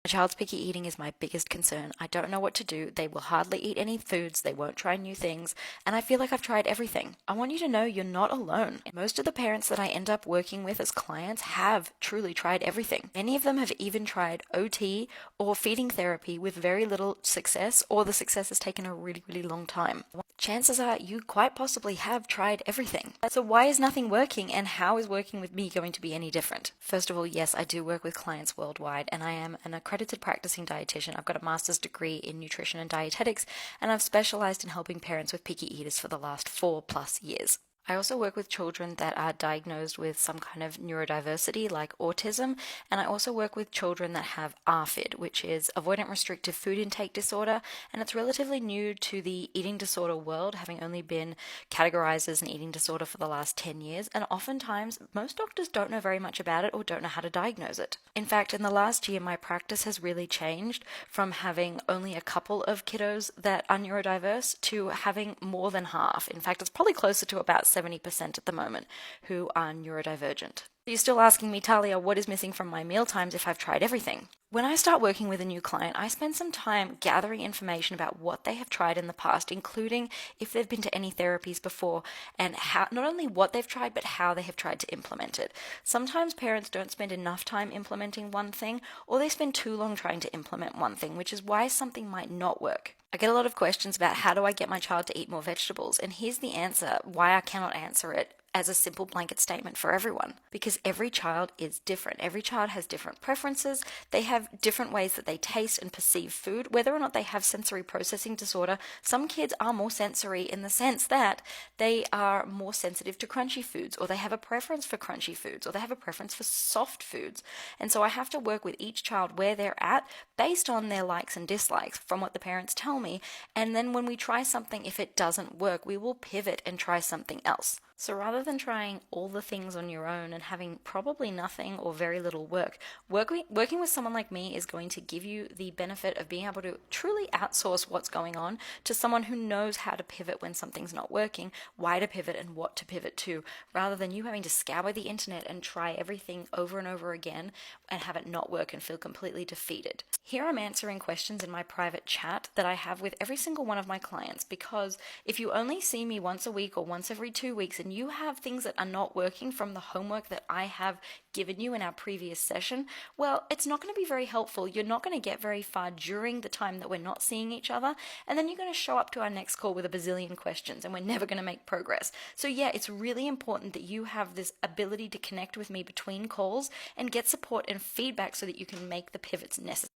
My child's picky eating is my biggest concern. I don't know what to do. They will hardly eat any foods, they won't try new things, and I feel like I've tried everything. I want you to know you're not alone. Most of the parents that I end up working with as clients have truly tried everything. Many of them have even tried OT or feeding therapy with very little success, or the success has taken a really, really long time. Chances are you quite possibly have tried everything. So why is nothing working, and how is working with me going to be any different? First of all, yes, I do work with clients worldwide, and I am an accredited practicing dietitian. I've got a master's degree in nutrition and dietetics, and I've specialized in helping parents with picky eaters for the last 4+ years. I also work with children that are diagnosed with some kind of neurodiversity like autism, and I also work with children that have ARFID, which is avoidant restrictive food intake disorder, and it's relatively new to the eating disorder world, having only been categorized as an eating disorder for the last 10 years, and oftentimes most doctors don't know very much about it or don't know how to diagnose it. In fact, in the last year, my practice has really changed from having only a couple of kiddos that are neurodiverse to having more than half. In fact, it's probably closer to about 70% at the moment who are neurodivergent. You're still asking me, Talia, what is missing from my meal times if I've tried everything? When I start working with a new client, I spend some time gathering information about what they have tried in the past, including if they've been to any therapies before, and how, not only what they've tried, but how they have tried to implement it. Sometimes parents don't spend enough time implementing one thing, or they spend too long trying to implement one thing, which is why something might not work. I get a lot of questions about how do I get my child to eat more vegetables, and here's the answer why I cannot answer it as a simple blanket statement for everyone. Because every child is different. Every child has different preferences. They have different ways that they taste and perceive food, whether or not they have sensory processing disorder. Some kids are more sensory in the sense that they are more sensitive to crunchy foods, or they have a preference for crunchy foods, or they have a preference for soft foods. And so I have to work with each child where they're at based on their likes and dislikes from what the parents tell me. And then when we try something, if it doesn't work, we will pivot and try something else. So rather than trying all the things on your own and having probably nothing or very little working with someone like me is going to give you the benefit of being able to truly outsource what's going on to someone who knows how to pivot when something's not working, why to pivot and what to pivot to, rather than you having to scour the internet and try everything over and over again and have it not work and feel completely defeated. Here I'm answering questions in my private chat that I have with every single one of my clients, because if you only see me once a week or once every 2 weeks and you have things that are not working from the homework that I have given you in our previous session, well, it's not going to be very helpful. You're not going to get very far during the time that we're not seeing each other, and then you're going to show up to our next call with a bazillion questions and we're never going to make progress. So yeah, it's really important that you have this ability to connect with me between calls and get support and feedback so that you can make the pivots necessary.